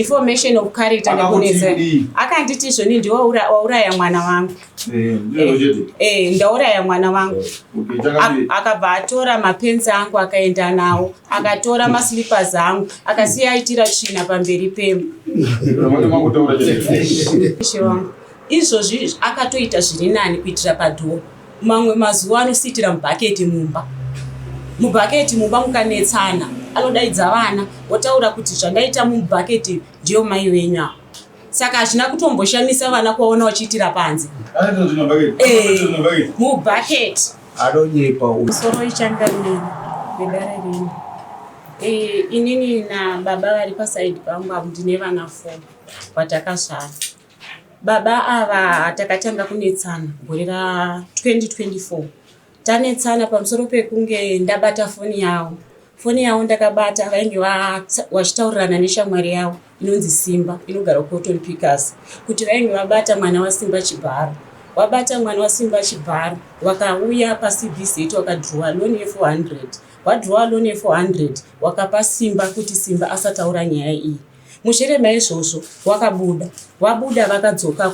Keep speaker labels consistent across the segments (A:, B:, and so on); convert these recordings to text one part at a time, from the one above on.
A: Information of character nekunese akanditi zvoni ndiwo wauraya mwana wangu ndauraya mwana wangu akabva atora mapenzi angu akaenda nawo akatora maslippers angu akasiya aitira tsvina pamberi pemba izvozvi akatoita zviri nani kuitira padhoo mamwe mazuva anositira mubhaketi mumba mukanetsana anodaidza vana wotaura kuti zvandaita mubhaketi ndiyo mai wenyu saka hazvina kutomboshamisa vana kuvaona vachiitira panze mubhaketi musoro ichanganini vedare rini inini nababa vari pasaidi pangu apo ndine vana 4 vatakazvara. Baba ava takatanga kunetsana gore ra 2024 tanetsana pamusoro pekunge ndabata foni yavo ndakabata vainge vachitaurirana neshamwari yavo inonzi Simba inogara Cotton Pickers kuti vainge vabata mwana waSimba Chibharo. Wabata mwana waSimba Chibharo wakauya paCBZ wakadhirowa loan ye400 wadhirowa loan ye400 wakapa Simba kuti Simba asataura nyaya iyi. Mushure maizvozvo wabuda vakadzoka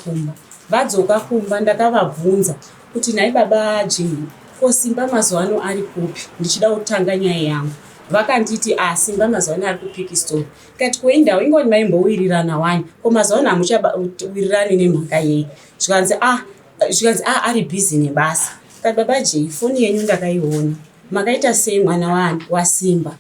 A: kumba ndakavabvunza kuti nai baba Jimmy ko Simba mazuwano ari kupi ndichida kutanga nyaya yangu. Vakanditi Simba mazuwano ari kupiki story kati kuendawo ingoni maimbowirirana wani ko mazuwano hamuchawirirani nemhaka yei zvikanzi ari busy nebasa. Kati baba Jimmy foni yenyu ndakaiona makaita sei mwana waSimba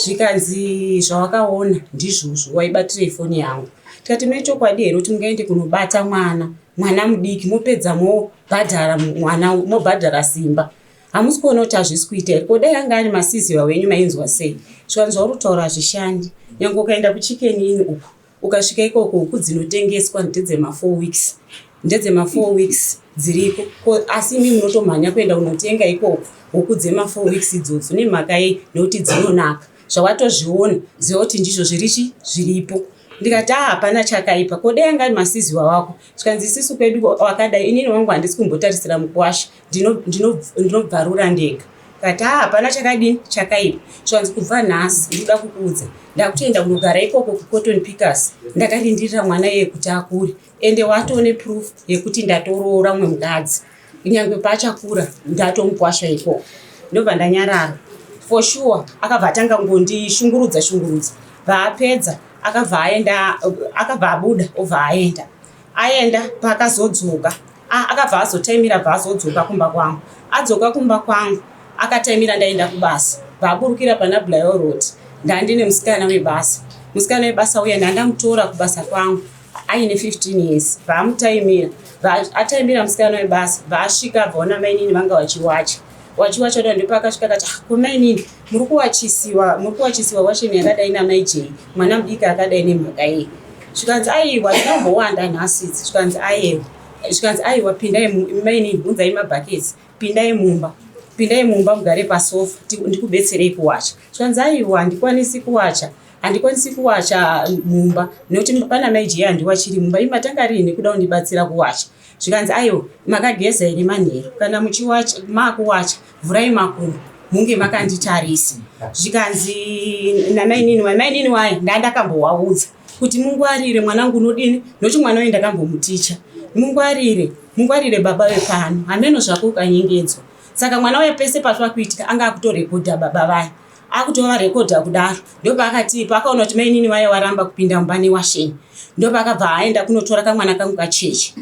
A: zvikanzi zvawakaona ndizvozvo waibatire foni yangu. Tikati mechokwadi here kuti mungaende kunobata mwana mudiki mopedza mobhadhara Simba hamusi kuona kuti hazvisi kuita here kodai anga ari masiziwa wenyu mainzwa sei zvikanzi zvauri kutaura hazvishandi. Nyange ukaenda kuchicken inn uku ukasvika ikoko huku dzinotengeswa ndedzema4 weeks dziriko asi imi munotomhanya kuenda kunotenga ikoko huku dzema4 weeks idzodzo nemhaka yei nekuti dzinonaka zvawatozviona ziva kuti ndizvo zviripo. Ndikati hapana chakaipa kodai anga ari masiziwa wako zvikanzi isisu kwedu wakadai inini wangu handisi kumbotarisira mukuwasha ndinobvarura ndega. Kati hapana chakaipa zvikanzi kubva nhasi ndinoda kukuudza ndakutoenda kunogara ikoko kuCotton Pickers ndakalindirira mwana iye kuti akure ende watone proof yekuti ndatoroora umwe mukadzi kunyange paachakura ndatomukwasha ikoko ndobva ndanyarara for sure. Akabva atanga ngondishungurudza vaapedza akabva abuda obva aenda pakazodzoka akabva azotaimira bva azodzoka kumba kwangu. Adzoka kumba kwangu akataimira ndaenda kubasa baaburukira pana Blair Road ndandine musikana webasa uya ndandamutora kubasa kwangu aine 15 years baamutaimira ataimira musikana webasa baasvika vaona mainini vanga wachiwacha da ndipo akasvika kati komainini muri kuwachisiwa washeni yakadai namai Jay mwana mudiki akadai nemhaka yei. Zvikanzi aiwa ndinombowanda nhasi idzi zvikanzi aiwa pindai mainini bvunzai mabhaketsi pindai mumba mugare pasofa ndikubetserei kuwacha. Zvikanzi aiwa handikwanisi kuwacha mumba nekuti pana mai Jay handiwachiri mumba imi matanga rini kuda kundibatsira kuwacha. Zvikanzi aiwa makageza here manheru kana makuwacha vhurai makumbo munge makanditarisa. Zvikanzi namainini waye ndandakambowaudza kuti mungwarire mwanangu unodini nokuti mwana waye ndakambomuticha mungwarire baba wepano hameno zvako ukanyengedzwa. Saka mwana waye pese patwakuitika anga akutorekodha baba vaye akutovarekodha kudaro ndopaakati paakaona kuti mainini waye waramba kupinda mumba newasheni ndopakabva aenda kunotora kamwana kangu kacheche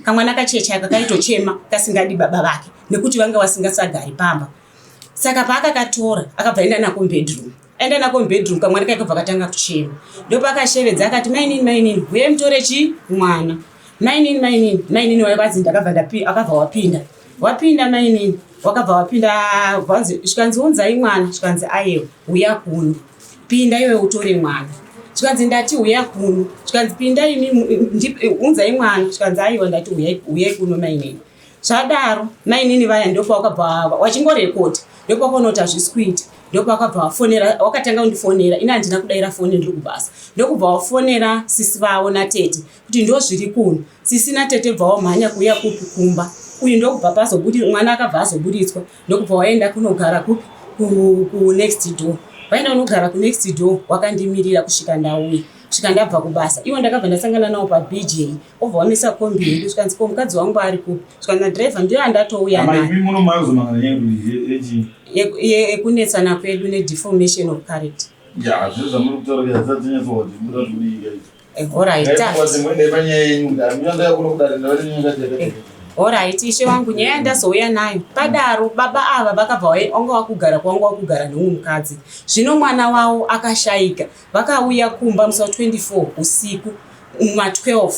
A: aka kaitochema kasingadi baba vake nekuti vanga vasingasagari pamba. Saka paakakatora akabva aenda nako mubedroom kamwana kakabva katanga kuchema ndopakashevedza akati mainini uye mutore mwana mainini waikadzi akabva wapinda mainini wakabva wapinda zvikanzi unzai mwana zvikanzi aiwa uya kuno pinda iwe utore mwana zvikanzi ndati uya kuno zvikanzi pinda imi unzai mwana zvikanzi aiwa ndati uyai kuno mainini. Zvadaro mainini vaya ndopakabva wachingorekodha ndopakaonoti hazvisi kuita ndopakabva wakatanga kundifonera ina handina kudaira foni ndiri kubasa ndokubva wafonera sisi vavo natete kuti ndo zviri kuno sisi natete bva wamhanya kuuya kupi kumba uyu ndokubva mwana akabva azobuditswa ndokubva waenda kunogara ku next door vaenda unogara ku next door wakandimirira kusvika ndauya svika ndabva kubasa. Iwo ndakabva ndasangana nawo paBJ obva wamisa kombi yedu svikanzi ko mukadzi wangu ari kupi svikanzi driver ndiyo andatouya naye yekunetsana kwedu nedeformation of character. Alright, ishe wangu nyaya ndazouya nayo padaro baba ava vakabva wanga wakugara kwanga wakugara nomumwe mukadzi. Zvino mwana wavo akashayika vakauya kumba musi wa24 usiku ma12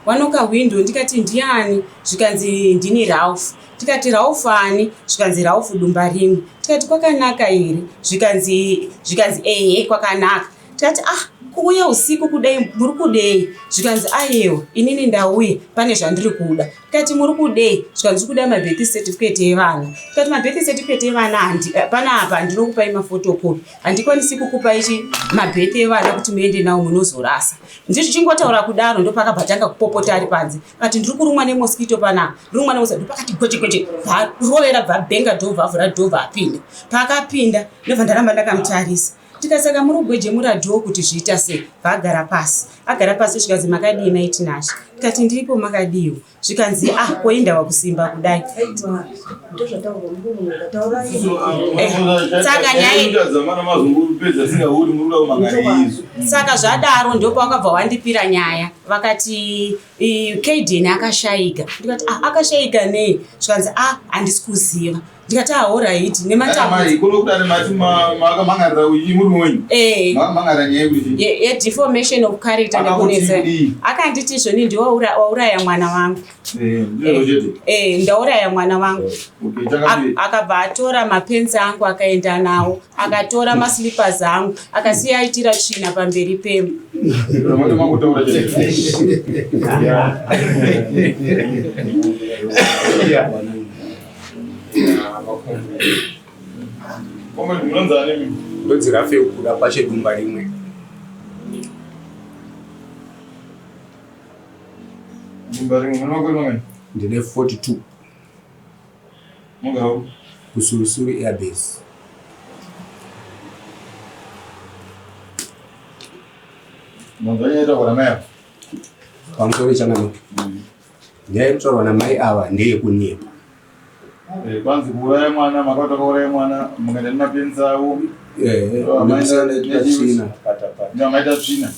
A: vanoka hwindo ndikati ndiani zvikanzi ndini Ralph. Tikati Ralph ani zvikanzi Ralph dumba rimwe. Tikati kwakanaka here zvikanzi ehe kwakanaka. Tikati kuuya usiku kudai muri kudei zvikanzi ayewo inini ndauya pane zvandiri kuda. Tikati muri kudei zvikanzi kuda mabirth certificate evana. Tikati mabirth certificate evana panapa ndinokupai mafotocopy handikwanisi kukupa ichi mabirth evana kuti muende nawo munozorasa. Ndizvo chingotaura kudaro ndopakabhatanga kupopota ari panze kati ndiri kurumwa nemosquito panapa ndiri kurumwa ndopakati gweche rovera bvenga dhovha avhura dhovha apinda. Pakapinda ndobva ndaramba ndakamutarisa. Tikasaka muri kugweje muradhoo kuti zviita sei. Vagara pasi zvikanzi makadii naiti nashe. Tikati ndiripo makadiwo zvikanzi koindawa kusimba kudai. Saka zvadaro ndopa wakabva wandipira nyaya vakati Kaden akashayika. Ndikati akashayika nei zvikanzi handisi kuziva. Ndikati alright deformation of character nekunetsa. Akanditi izvoni ndiwo wauraya mwana wangu. Ndauraya mwana wangu. Akabva atora mapenzi angu akaenda nawo akatora maslippers angu akasiya aitira tsvina pamberi pemba.
B: Ndodzi Rafe kuda pashe dumba rimwe. Ndine 42 kusurusuru airbase. Pamusoro changu nyaya yekutaurwa namai ava ndeyekunyepa.
C: Kwanzi kuuraya mwana makatoka kuuraya mwana mukaenda nemapenzi avo maita tsvina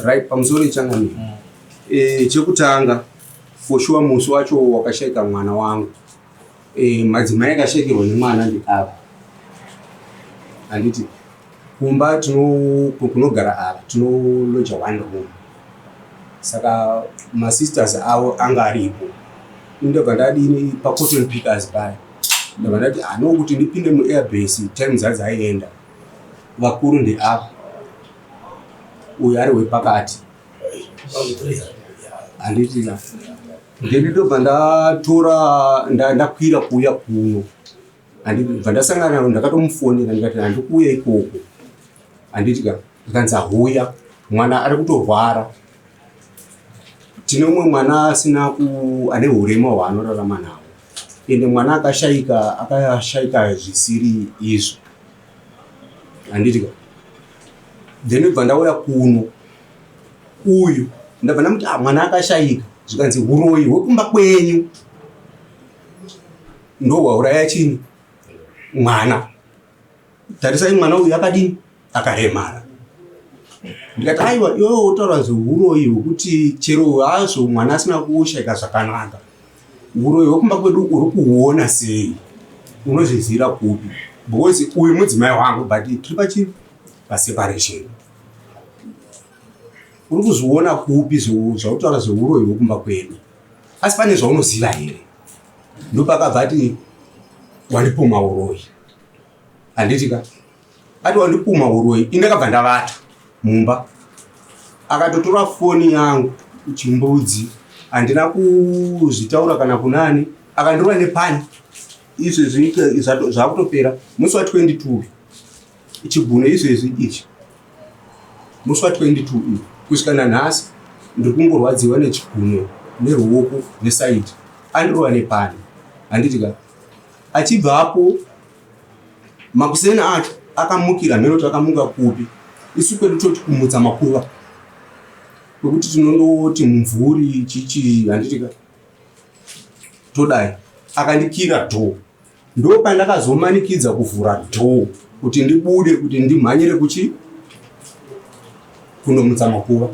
B: right. Pamusoro changani chekutanga for sure musi wacho wakashayika mwana wangu. Madzimai akashayikirwa nemwana ndiapa handiti kumba kunogara ava tinoloja one room. Saka masisters avo anga aripo. Ndabva ndadini pacotton pickers paya ndabva ndati anokuti ndipinde muairbase time dzadzaienda vakuru ndeapa uyu ari wepakati handiti ndendobva ndakwira kuuya kuno handibva ndasangana nayo ndakatomufonera ndikati handikuuya ikoko handitika ndikanzi ahuya mwana ari kutorwara. Tine umwe mwana asina ane hurema hwaanorarama nawo ende mwana akashayika zvisiri izvo handitika. Then ndibva ndauya kuno uyu ndabva ndamuti mwana akashayika zvikanzi uroyi hwekumba kwenyu ndohwauraya chini mwana. Tarisai mwana uyu akadini akaremara. Ndikati aiwa iwewe utaura zvehuroyi hwekuti chero hazvo mwana asina kushayika zvakanaka uroyi hwekumba kwedu uri kuhuona sei unozvizira kupi because uyu mudzimai wangu but tiri pachii paseparation uri kuzviona kupi zvautaura zvehuroyi hwekumba kwedu asi pane zvaunoziva here. Ndopakabva ati wandipuma uroyi handitika ati wandipuma uroyi indakabva ndavata mumba akatotora foni yangu chimbudzi handina kuzvitaura kana kunani akandirova nepani izvezvi zvakutopera musi wa22 chigune izvezvi ichi musi wa22 kusvika nanhasi ndiri kungorwadziwa nechigune neruoko nesaidi andirova nepani handitika achibvapo makuseni acho akamukira mhenoti akamuka kupi isu kwedu toti kumudza makuva kwekuti tinondoti mumvuri chichi handitika todai akandikira dhoo ndo pandakazomanikidza kuvhura dhoo kuti ndibude kuti ndimhanyire kuchi kundomudza makuva.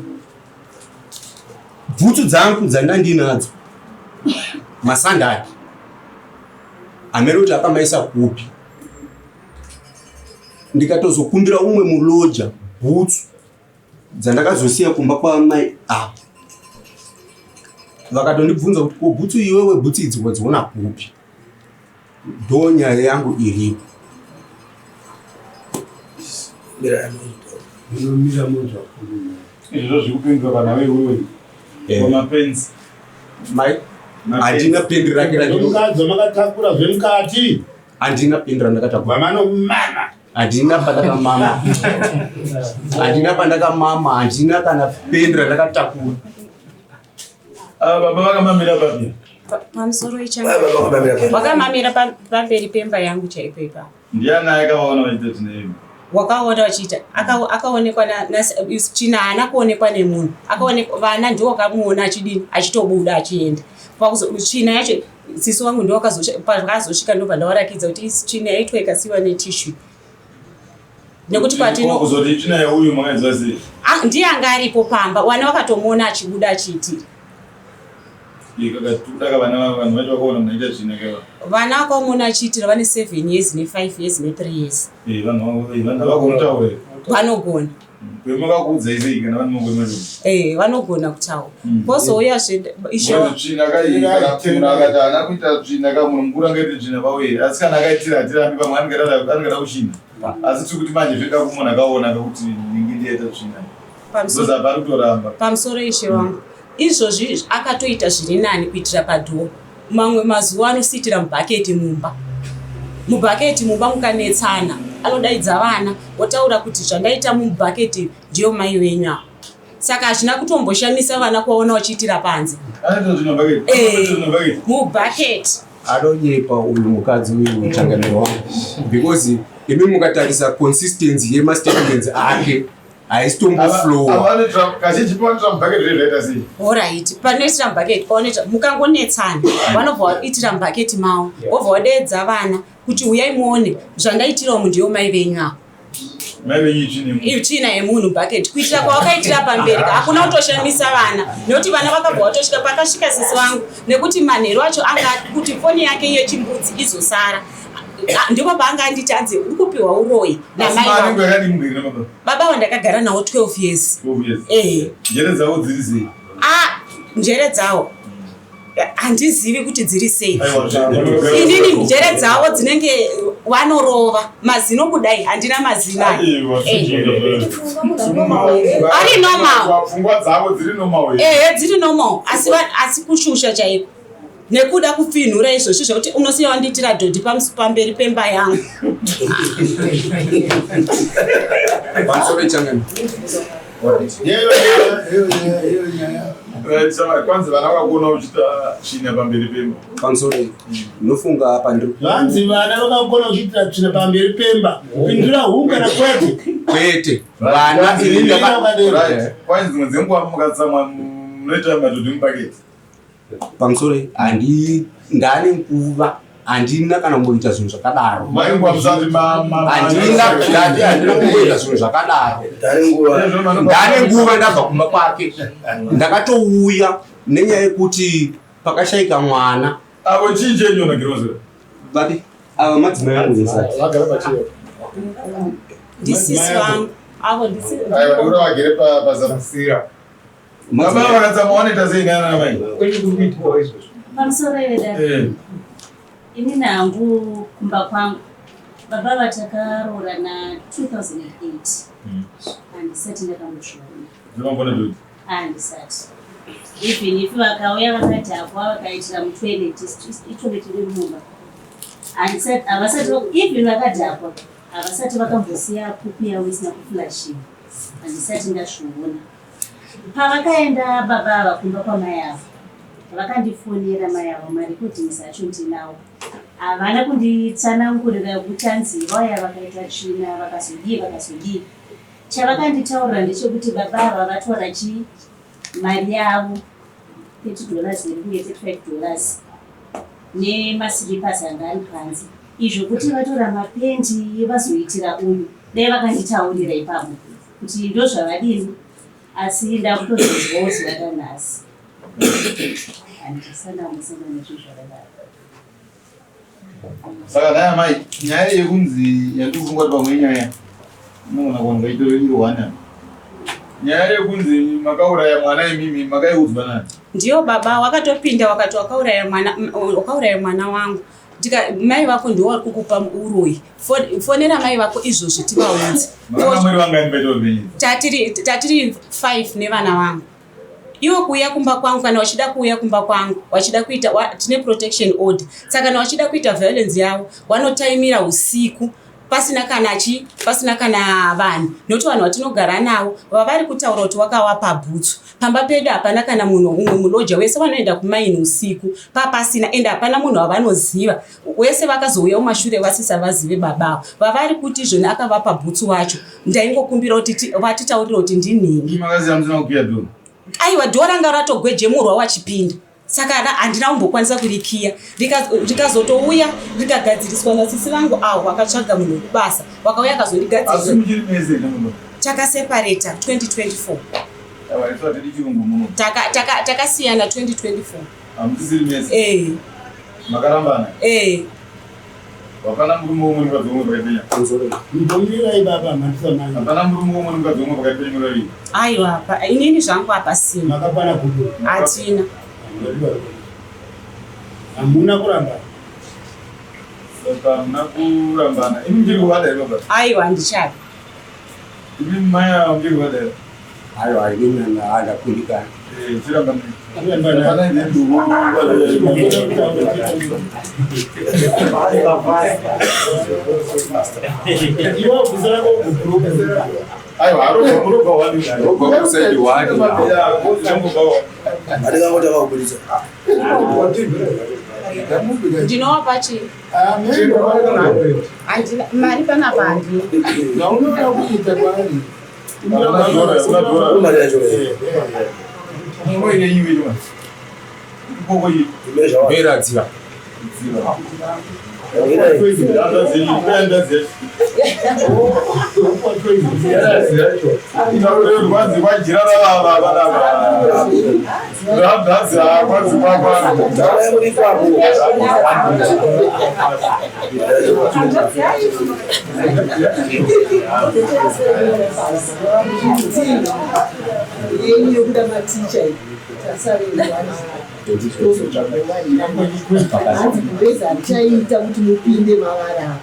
B: Bhutsu dzangu dzandandinadzo masandaki amene kuti akamaisa kupi ndikatozokumbira umwe muloja bhutsu dzandakazosiya kumba kwamai apa vakatondibvunza kuti ko bhutsu iwewe bhutsu idzi wadziona kupi ndo nyaya yangu iripo.
C: izvo zvikupindura pana wewewe mapenzi
B: handina pendera
D: makataura zvemukati
B: handina pendera ndakatakura
D: vamanomama
B: handina pandakamama handina pandakamama handina kana pendera ndakatakura.
C: baba vakamamira papi
A: pamusoro wakamamira pamberi pemba yangu chaipo ipapo.
C: ndiani akavaona vachiita tinei
A: wakaona vachiita akaonekwa china haana kuonekwa nemunhu akaonekwa vana ndio wakamuona achidini achitobuda achienda china yacho sisi wangu ndio pakazosvika ndobva ndawarakidza kuti china yaitwa ikasiwa netishu nekuti
C: kuzoti china yauyu makaidza sei
A: ndiye anga aripo pamba wana wakatomuona achibuda achiitira vana vakamuona achiitira vane 7 years ne5 years ne3 years vanogona vanogona kutaura vozouya pamusoro ishe wangu izvozvi akatoita zviri nani kuitira padhoo. Mamwe mazuva anositira mubhaketi mumba mukanetsana anodaidza vana otaura kuti zvandaita mubhaketi ndiyo mai wenyu. Saka hazvina kutomboshamisa vana kuvaona vachiitira panze mubhaketi.
B: Anonyepa uyu mukadzi uyu changaniro wangu because imi mukatarisa consistency yemastatements ake
A: Alright, panoitira mubhaketi paoneta mukangonetsana vanobva vaitira mubhaketi mavo vobva vadeedza vana kuti uyai muone zvandaitirawo munhu ndiyo mai venyu avo. China yemunhu bhaketi kuitira kwavakaitira pamberi hakuna kutoshamisa vana nekuti vana vakabva vatosvika pakasvika sisi vangu nekuti manheru acho anga kuti foni yake yechimbudzi izosara ndipo paanga anditi anzi uri kupiwa uroyi namai vangu. Baba vandakagara nawo 12 years.
C: Njere dzavo dziri sei?
A: Njere dzavo handizivi kuti dziri sei. Inini njere dzavo dzinenge vanorova mazino kudai handina mazino ari normal.
C: Pfungwa dzavo dziri normal.
A: Dziri normal asi kushusha chaiko nekuda kupfinhura izvozvo zvekuti unosiya wandiitira dhodhi pamberi pemba yangu.
C: Kwanzi vana vakakuona uchita tsvina pamberi pemba
B: pamusoro nofunga apa
D: vanzi vana vakakuona uchiitira tsvina pamberi pemba kupindura huu kana
B: kwete vana
C: kwanzi dzimwe dzenguva mukatsamwa munoita madhodhi mubhaketi
B: pamusoro ndane nguva handina kana kumboita zvinhu zvakadaro. Handina kumboita zvinhu zvakadaro. Ndane nguva ndabva kumba kwake ndakatouya nenyaya yekuti pakashayika mwana.
C: Avo chii chenyu naGirozera?
B: Vati ava madzimai angu nesati
A: ndisisi vangu avo ndisisi
C: uri vagere pazafusira baba vakatsamwa wanoita sei ngana namai
E: pamusoro yedada ini nangu kumba kwangu baba vatakaroorana 2008 handisati ndakambozviona.
C: Ndinombona dodi
E: handisati even if vakauya vakadhakwa vakaitira mutoileti itoileti remumba handisati havasati even vakadhakwa havasati vakambosiya pupu yavo isina kuflashiwa handisati ndazviona. Pavakaenda baba ava kumba kwamai avo vakandifonera mai avo marekodhingi acho ndinawo havana kunditsanangurira kuti anzi vauya vakaita tsvina vakazodii chavakanditaurira ndechekuti baba ava vatora mari yavo $30 nekuye $35 nemasiripas anga ari panze, izvo kuti vatora mapendi vazoitira uyu. Dai vakanditaurira ipapo kuti ndo zvavadini, asi ndakutozozwawo zuva ranhasi handisanamusana nezvo zvakadaro.
C: Saka naye mai, nyaya yekunzi yandikufunga kuti pamwe nyaya unogona kuonga itoirwana. Nyaya yekunzi makauraya mwana imimi makaiudzwa nani?
A: Ndiyo baba wakatopinda wakati wakauraya mwana wangu. Mai vako ndiwo vari kukupa uroyi. Fonera mai vako izvozvo tivaudze.
C: Makamwiri vangani paitopenyu?
A: Tatiri 5 nevana vangu. Iwo kuuya kumba kwangu, kana wachida kuuya kumba kwangu, wachida kuita tine protection order. Saka kana wachida kuita violence yavo, wanotaimira usiku pasina kana vanhu. Nokuti vanhu vatinogara navo vavari kutaura kuti wakawapa bhutsu. Pamba pedu hapana kana munhu umwe muloja, wese vanoenda kumaini usiku papasina, ende hapana munhu wavanoziva. Wese vakazouya mumashure vasisa vazive babavo. Vavari kuti izvoni akavapa bhutsu wacho. Ndaingokumbira kuti vatitaurire kuti ndinhingi.
C: Makaziva musina kukiya dhoro?
A: Aiwa, dhoro ranga ratogwejemurwa wachipinda. Saka handina kumbokwanisa kurikiya. Rikazotouya rikagadziriswa nasisi vangu avo vakatsvaga munhu wekubasa. Wakauya akazondigadzirira.
C: Asi muchiri mese ndono?
A: Takaseparata 2024. Takasiyana 2024.
C: Hamusisiri mese? Makarambana? Hapana murume umwe mukadzi umwe pakapenya?
D: Ndimirai baba matisamani.
C: Hapana murume umwe mukadzi umwe pakapenya murari?
A: Aiwa, inini zvangu hapasina.
D: Makakwana kudo?
A: Hatina.
D: Hamuna kurambana?
C: Saka hamuna kurambana. Imi mchiri kuvada here baba?
A: Aiwa, ndichari.
C: Imi maya mchiri kuvada here?
B: Aiwa, imi handakundikana.
C: Chirambana.
A: Ndinopa chii? Mari panapa handina.
B: Mera dziva.
F: Chaita kuti mupinde mavara.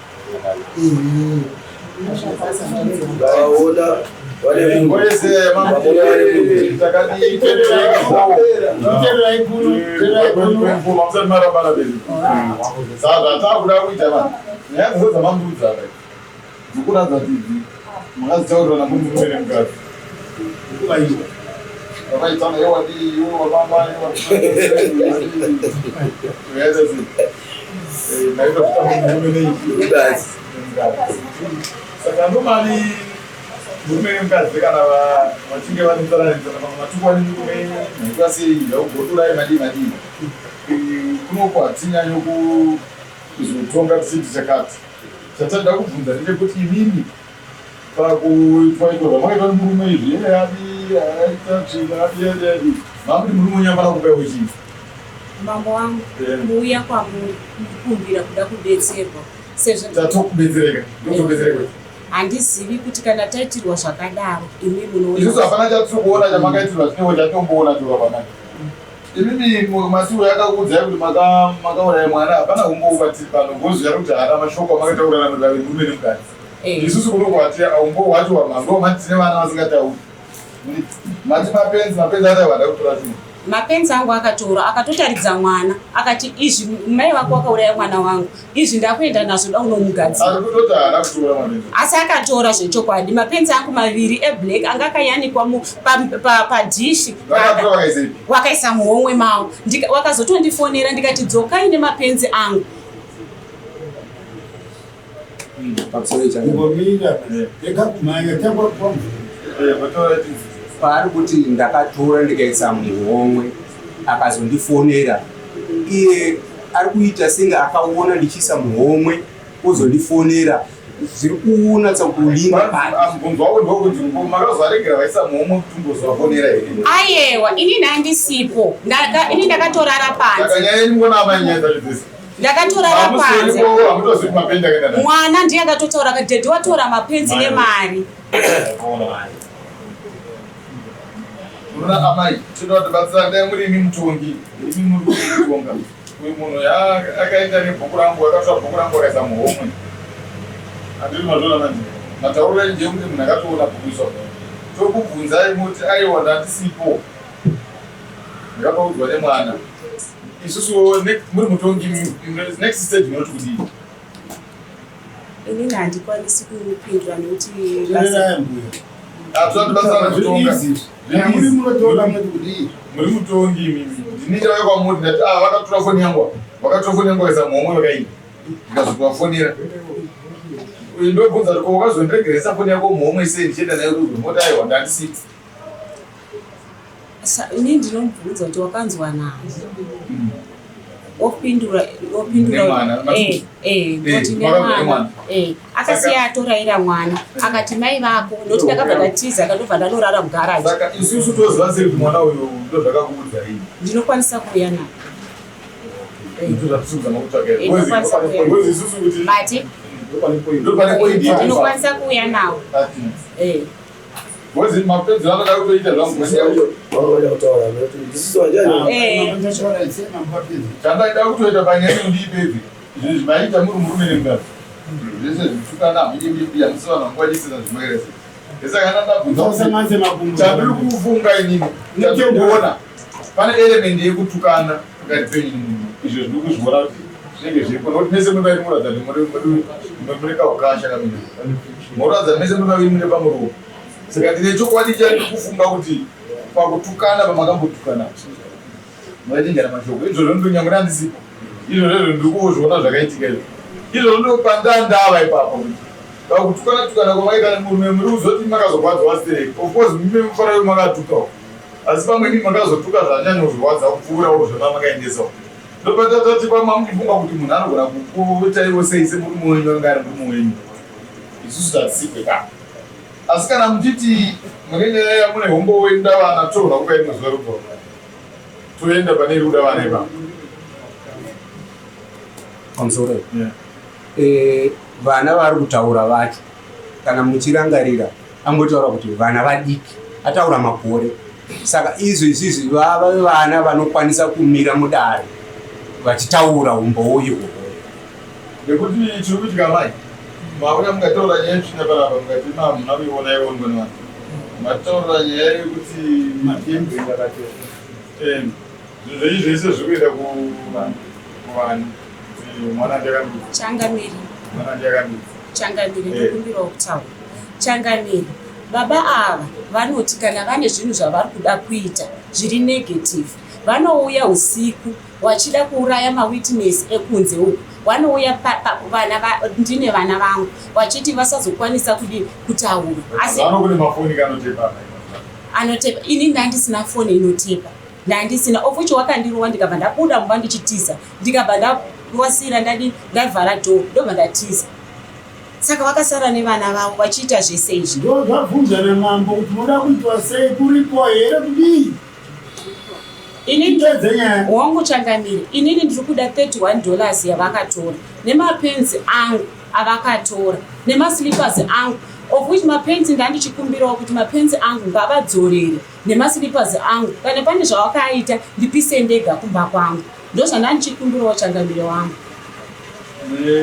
C: Saka normally murume nemukadzi kana vachinge vanotaranisa matuku ane murume nekasei zvakugotorai madii kunoko hatinyanyo kuzotonga tichiti chakati. Chatanda kubvunza ndechekuti imini pakutwaitorwa makaitwa nemurume izvi aita tsvina adi mamuti murume unyambara kupaiwo chii?
A: Mambo wangu kuuya kwamuri kukumbira kuda kudetserwa.
C: Tatokubetsereka ndotobetsereka.
A: Handizivi kuti kana taitirwa zvakadaro imi munoona.
C: Isusu hapana chatiri kuona chamakaitirwa zvinewo chatomboona tiri hapana. Imimi masiro yakakuudzai kuti makauraya mwana hapana kumboubatiri pano ngoziva kuti hana mashoko amakaitaurana mudaviri murume nemukadzi. Isusu kunokwati umbohwacho ndo matine vana vasingatauri. Mati mapenzi ataiwada kutora chino.
A: Mapenzi angu akatora akatotaridza mwana akati izvi mai vako wakauraya mwana wangu, izvi ndakuenda nazvo da unomugadzi. Asi akatora zvechokwadi. Mapenzi angu maviri eblack anga akayanikwa padhishi wakaisa muhomwe mavo. Wakazotondifonera ndikati dzokai nemapenzi angu.
D: Ngomira yakakumanya takwa
B: paari kuti ndakatora ndikaisa muhomwe akazondifonera iye ari kuita senge akaona ndichiisa muhomwe ozondifonera zviri kuunatsa kulimba
A: aiyewa inini handisipo ini ndakatorara panze ndakatorara panze mwana ndiye akatotaura kadhedhi watora mapenzi nemari
C: amai tinotibatsira ndai muri imi mutongi imi muri kutonga uyu munhu akaenda nebhuku rangu akatora bhuku rangu akaisa muhomwe handiri mazvona manje mataurira nje kuti munhu akatoona bhuku iso tokubvunzai muti aiwa ndandisipo ndakapaudzwa nemwana isusu muri mutongi next stage munoti kudii
A: inini handikwanisi kupindura nekuti
C: muri mutongi imimi ndinichauya kwamuri ndati vakatora foni yangu kaisa muhomwe vakaii ndikazokuvafonera ndobvunza kuti wakazondiregeresa foni yako muhomwe sei ndichienda nayo kuzomota aiwa ndandisipo
A: ini ndinomubvunza kuti wakanzwa naye opindura akasiya atoraira mwana akati mai vako nokuti ndakabva ndatiza akandobva ndanorara mugaraji
C: saka isusu toziva sei kuti mwana uyu ndozvakakuudzai
A: ndinokwanisa kuuya naye bati ndinokwanisa kuuya nawo
C: Vozi mapenzi vanoda kutoita zvangu chandaida kutoita panyaya ndiipedzi izvi zvimaita muri murume nemukadzi zvese zvitukana mudibidiya musi vanhu vangwanyisina zvinoeresa esaka ndandabvunza chandiri kufunga inini ndatomboona pane elemende yekutukana pakati penyu nemunhu izvo zviri kuzviona kuti zvinenge zviripo nokuti mese mubai muratidza kuti muri kaukasha kamina muratidza mese mubai mune pamuromo saka ndine chokwadi chandiri kufunga kuti pakutukana pamakambotukana maitengera mashoko izvozvo ndonyangura handisipo izvozvo ndiri kuzviona zvakaitika izvo izvozvo ndopandandava ipapo kuti pakutukana kwamaita murume muri kuzoti makazorwadzwa sei of course mime mufanira makatukawo asi pamweni makazotuka zvanyanyozvirwadza kupfuurawo zvona makaendesawo ndopatatati pamamuchifunga kuti munhu anogona kukutaiwo sei semurume wenyu anenge ari murume wenyu isusu tatisipe ka asi kana muchiti munenge mune homboenda vana toona kukaimwe zuva rudo toenda pane ruda vana ipa
B: pamusoro vana vari kutaura vacho kana muchirangarira ambotaura kuti vana vadiki ataura makore saka izvo izvizvi vava vana vanokwanisa kumira mudare vachitaura umbowo ihwohwo
C: nekuti chiri kuitika mai mauya mukataura nyaya yetsvina panapa mukati mamuna kuiona iwongoni vanhu mataura nyaya yekuti mapembe akatera zvinhu zvese zviri kuenda kuvanhu mwana ndiakambidza
A: changamiri
C: mwana ndiakambidza
A: changamiri ndikumbirawo kutaura changamiri baba ava vanoti kana vane zvinhu zvavari kuda kuita zviri negative vanouya usiku wachida kuuraya mawitness ekunze uku vanouya ndine vana vangu vachiti vasazokwanisa kutaura asi anotepa ini ndandisina foni inotepa ndandisina ofucho wakandirowa ndikabva ndabuda mumba ndichitiza ndikabva ndawasira ndavhara dho ndobva ndatiza saka vakasara nevana vavo vachiita zvese izvi
D: ndo zvabvunza namambo kuti munoda kuitwa sei kuripo here kudii
A: wangu changamiri inini ndiri kuda $31 yavakatora nemapenzi angu avakatora nemaslippers angu of which mapenzi ndandichikumbirawo kuti mapenzi angu ngavadzorere nemaslippers angu kana pane zvavakaita ndipise ndega kumba kwangu ndozvandandichikumbirawo changamiri wangu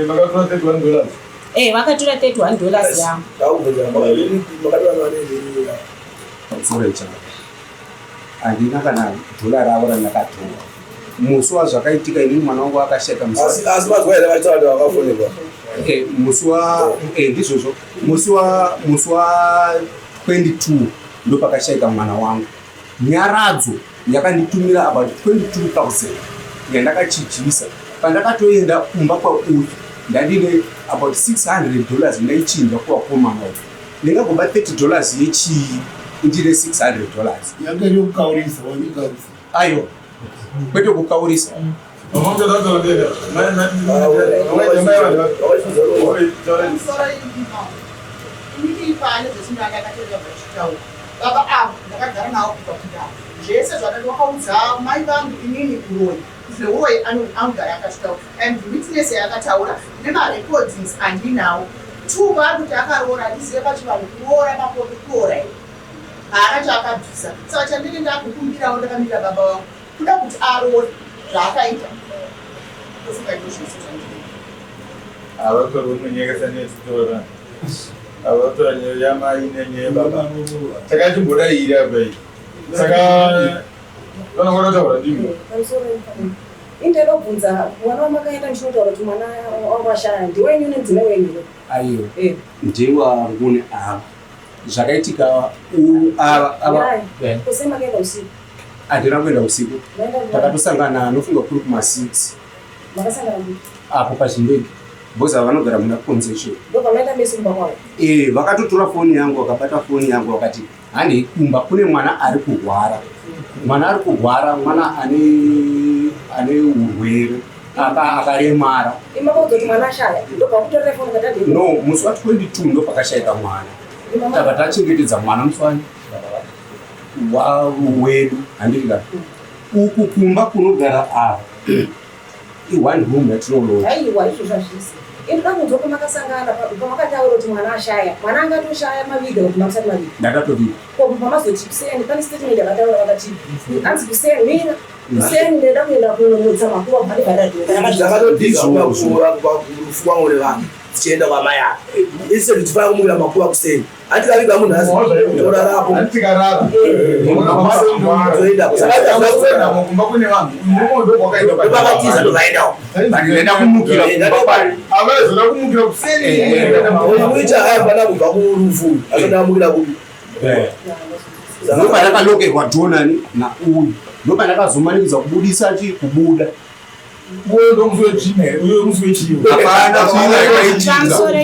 A: vakatora $31 yangu
B: handina kana $1 ravo randakatora musi wazvakaitika inini mwana wangu akasheka ndizvozvo musi wa22 ndo pakashayika mwana wangu nyaradzo yakanditumira about 22,000 yandakachijisa pandakatoenda kumba kwauyu ndandine about $600 ndaichinja kuvakomana ndingagoba $30 yechii indire $600
D: yange yokukaurisa wanyikaurisa
B: aiwa kwete kukaurisa
F: baba avo ndakagara nawo kubva kudhara zvese zvakawakaudza mai vangu inini kuroi zveuroi anogara akasvika and witness yakataura nemarecordings andinawo 2 vari kuti akaroora handizive pachivanhu kuroora makopi kuroora i haana chaakabvisa saka chandinge ndakukumbirawo ndakamira baba vangu kuda kuti aroore zvaakaita tofunga ndozvese zvandii
C: avatoronyekasanetitora avatora nyaya yamai nenyaya baba takachimbodaira bai saka vanongona taura ndimi
G: indinobvunza mwana wamakaenda ndichinotaura kuti mwana wamashaya ndiwenyu nedzine wenyu
B: aiwa ndewangune ava zvakaitika ava
G: kusemakaenda usiku
B: handina kuenda usiku takatosangana anofunga kuri kuma6
G: makasangana
B: apo pachindege boza vanogara muna concession
G: ndopamaita mesi kumba kwavo
B: vakatotora foni yangu vakabata foni yangu vakati hani kumba kune mwana ari kurwara mwana ane urwere akaremara
G: imakaudza mwana ashaya ndopakutorera foni katadi
B: no musi wa22 ndo pakashayika mwana tava tachengetedza mwana muswani wedu handika uku kumba kunogara ava i1 room yatinoloa
G: aiwa izvo zvazvisi indoda kunzwa kwamakasangana pamakataura kuti mwana ashaya mwana angatoshaya maviga kuti makusati maviga
B: ndakatoviga
G: pamazoti kuseni pane statement yakataura vakati anzi kuseni mina kuseni ndeda kuenda kunomutsa makuru
H: abadikaakufukwangole vanhu tichienda kwamai ake ise titifana kumukira makuru akuseni atikaviga munhu asiorarapo pakatiza ndovaendawo
B: ndenda kumukira
H: uita ayafana kubva kurufu asada amukira kupi
B: ndopanakalokerwa jonani nauyu ndopanakazomanikidza kubudisa chi kubuda
A: pamusoro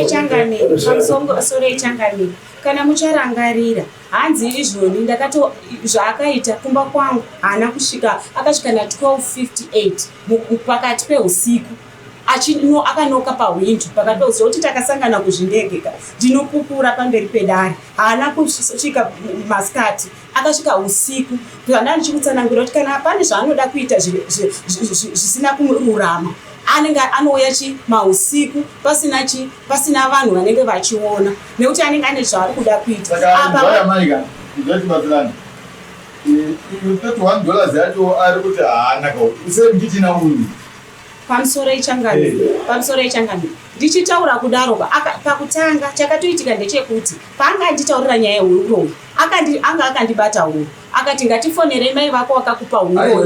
A: ichanganiro kana mucharangarira hanzi izvoni ndakato zvaakaita kumba kwangu haana kusvika akasvika na12:58 pakati peusiku akanoka pahwindo pakati peusiku kuti takasangana kuzvindegeka ndinopupura pamberi pedare haana kusvika masikati akasvika usiku zvanda ndichikutsanangura kuti kana pane zvaanoda kuita zvisina kururama anenge anouya mausiku pasina vanhu vanenge vachiona nekuti anenge ane zvaari kuda kuita
C: $31 yacho ari kuti haana usemnditina uyu
A: pamusoro ichangamiro ndichitaura kudaro pakutanga chakatoitika ndechekuti paanga anditaurira nyaya yeuroi anga akandibata huro akati ngatifonere mai vako wakakupa huro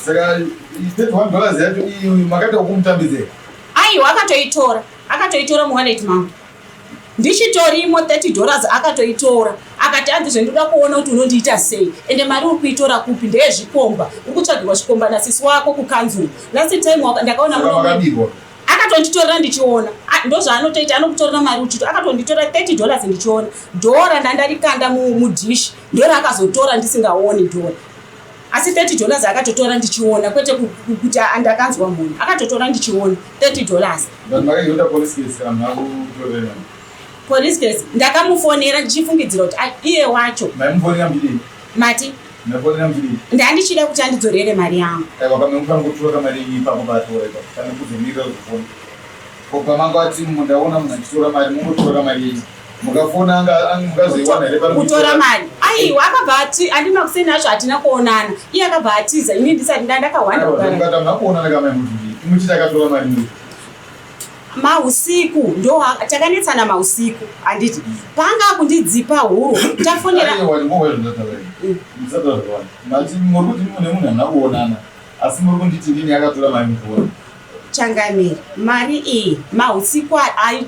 C: saka $31 yacho iyi makaita kumutambidzei
A: aiwa akatoitora muwaleti mangu ndichitorimo $30 akatoitora akati andizve ndoda kuona kuti unondiita sei ende mari uri kuitora kupi ndeyezvikomba uri kutsvagirwa zvikomba nasisi wako kukanzuru last time ndakaona akatonditorera ndichiona ndozvaanotoita anokutorera mari uchito akatonditora $30 ndichiona dhora ndandarikanda mudhishi ndoraakazotora ndisingaoni dhora asi $30 akatotora ndichiona kwete kuti ndakanzwa munhu akatotora ndichiona $30 police case ndakamufonera ndichifungidzira kuti iye wacho mati ndandichida kuti andidzorere mari yangu kutora mari aiwa akabva ati andina kuseni azvo hatina kuonana iye akabva atiza ini ndisati ndakahwanda mausiku ndo takanetsana mausiku handiti panga kundidzipa huro tafonera Changamire, mari iyi mahusiku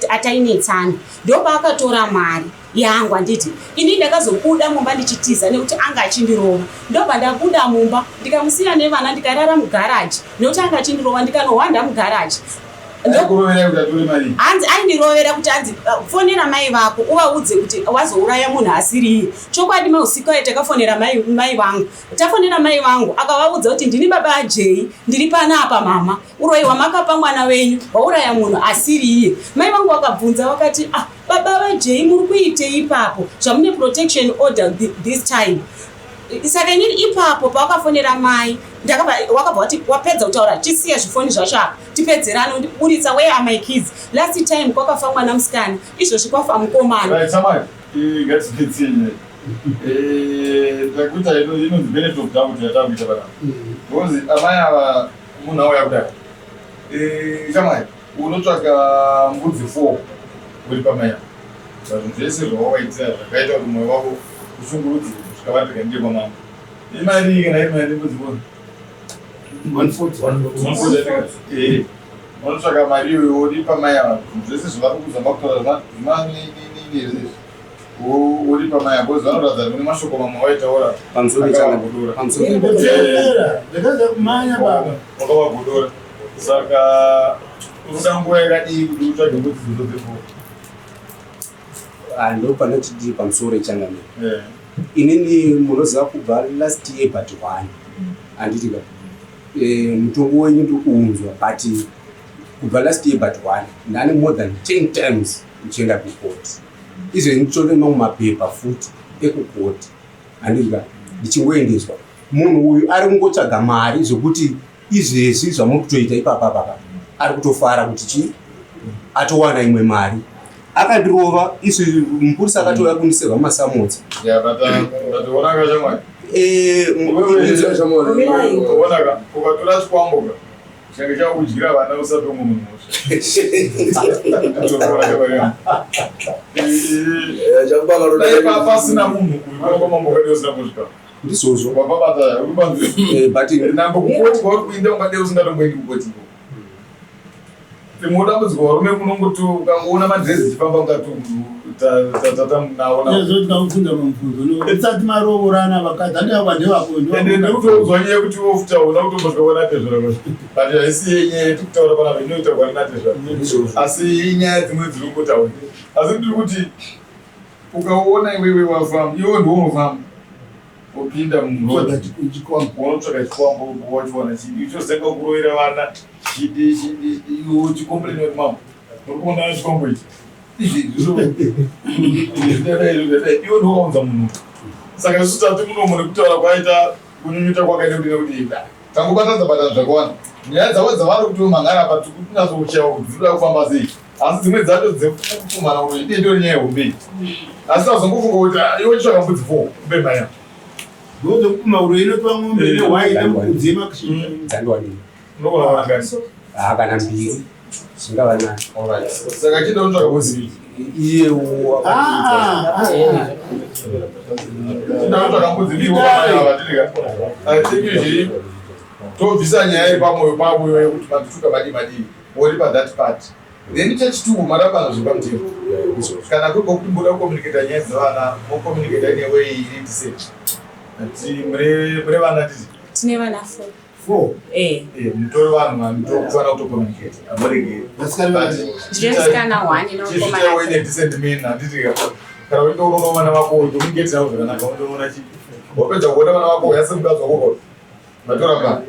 A: atainetsana ndopaakatora mari yangu anditi ini ndakazobuda mumba ndichitiza nekuti anga achindirova ndobva ndabuda mumba ndikamusiya nevana ndikarara mugaraji nekuti anga achindirova ndikanohwanda mugaraji hanzi aindirovera kuti hanzi fonera mai vako uvaudze kuti wazouraya munhu asiriye chokwadi mahusiku ayo takafonera mai vangu tafonera mai vangu akavaudza kuti ndini baba ajei ndiri panapa mama uroyi wamakapa mwana wenyu wauraya munhu asiriye mai vangu vakabvunza vakati baba vajei muri kuitei ipapo zvamune protection order this time saka inini ipapo pawakafonera mai wakabva wati wapedza kutaura tisiya zvifoni zvacho apa tipedzerane undiburitsa where are my kids last time kwakafa mwana musikana izvozvi kwafa mukomana
C: ndakuita inonzi benefit of doubt yatakuita pana because amai ava munhu auya kudai shamwari unotsvaka mbudzi 4 uri pamai ava zvinhu zvese zvawakaitira zvakaita kuti mwoyo wako ushungurudzire kusvika vatika ndiye kwamama imari kana iri mari mbudzi 140 unotsvaka mari iyoyo uri pamai ava zvinhu zvese zvavari kuzamba kutaura zvimanini uri pamaya bozi vanoratidza kuti mune mashoko mamwe waitaura
B: pamusoro
C: wakavagodora saka unoda nguva yakadii kuti utsvage mbudzi dzodzepo
B: ndo panotidii pamusoro echangamiro inini munoziva kubva last year but 1 handitika mutongo wenyu ndikuunzwa but kubva last year but 1 ndane more than 10 times uchienda kukoti izvo ndichone mamwe mapepa futi ekukoti handika ndichingoendeswa munhu uyu ari kungotsvaga mari zvokuti izvezvi zvamuri kutoita ipapapapa ari kutofara kuti chi atowana imwe mari akandirova izvi mupurisa akatouya kundiserwa masamotsi
C: ukatora chikwamboka change chakudyira vana usati umwe munhu pasina munhu uikwamamboka neusina kusvika
B: ndizvozvo
C: wapabata ubanambo kukoti kwauri kuinda ungade usingatomboendi kukoti rimwe dambudziko varume kunongoti ukangoona madrezi chifamba
D: ungatitatatamunaonazotikaufunda mumfunzo isati marovorana vakadzi andavandevakondekutoudzwa nyaya kuti wofuta una kutombosvikaona tezvara but haisi yenyaya tikutaura panapa inoita kwarina tezvara asi inyaya dzimwe dziri kungotaura asi ndiri kuti ukaona iwewe wafamba iwo ndiwonofamba opinda unotsvaka chikwambo wachiwana chidi ichozenga kurovera vana chidi chikompleni kuti mama uri kuona chikwambo ichi iwo ndokaunza munhu saka isu tati munomo nekutaura kwaita kunyunyuta kwakaita kuti nekuti tangobatadza batadza zvakawanda nyaya dzavo dzavari kuti mangana apa tikunyazokuchaiwa kuti dzinoda kufamba sei asi dzimwe dzacho dzekufumana kuti idii ndori nyaya yehumbei asi tazongofunga kuti iwo chitsvaka mbudzi 4 kubemaya ndozo kumauro inotoa ng'ombe newaita mukudzima
B: dzandiwadini
C: ndokunaangani
B: kana mbiri zvingava nani
C: saka chida unotsvaka mbudzi
B: iye
C: ndinotsvaka mbudzi ndiwoaavatiriga tobvisa nyaya yepamwoyo pavo yekuti mandituka madii uri pathat part then chechituku marambano zvepamutemo kana kuri kokuti muda kukomuniketa nyaya dzevana mokomuniketa newei iri tiseti ati mure vana titi
A: tine vana 4
C: mutore vanhu mutokufana kutokomuniketa
A: ndinomusikana 1
C: inokomana decent handitika kana uinde unoona vana vako utomuniketinawo zvakanaka undoona chi wapedza kuona vana vako yasemukadzi wako matoramba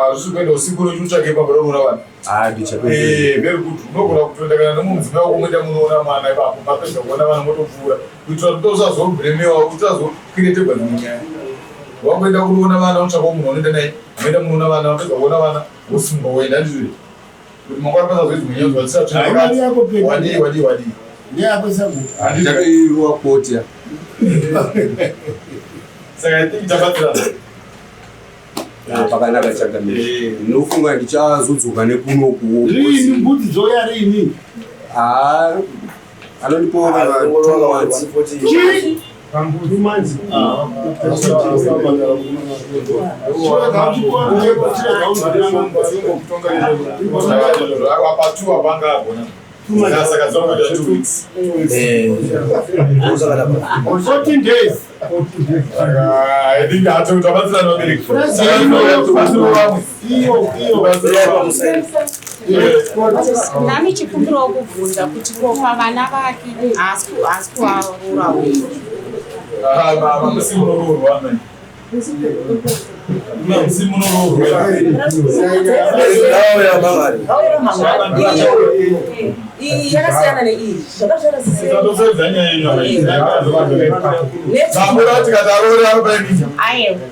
C: hazvisi kuenda usiku nochiutsvake pambaroona vanhu very good unogona kutondakana nomudzimai wako moenda munoona mwana ipapo mapedza kuona vana motopfuura kuitira kuti usazobremewa usazokiretegwa dzimwe nyaya wangoenda kunoona vana unotsvakawo munhu unoenda naye moenda munoona vana wapedza kuona vana wosimba woenda ndizvo kuti mangwana pasazoe dzimwe nyaya zvatisatwadii
B: ndakairuwa koti
C: saka tabatsirana
B: pakanaka chagamira ndinofunga ndichazodzoka nekunokuwo
D: rini mbudzi dzoya rini
B: anondipoa
A: nami chikumbiro kubvunza kuti kopa vana vake haasi kuvarorawo
G: iyi yakasiyana neiyi
C: Aiwa.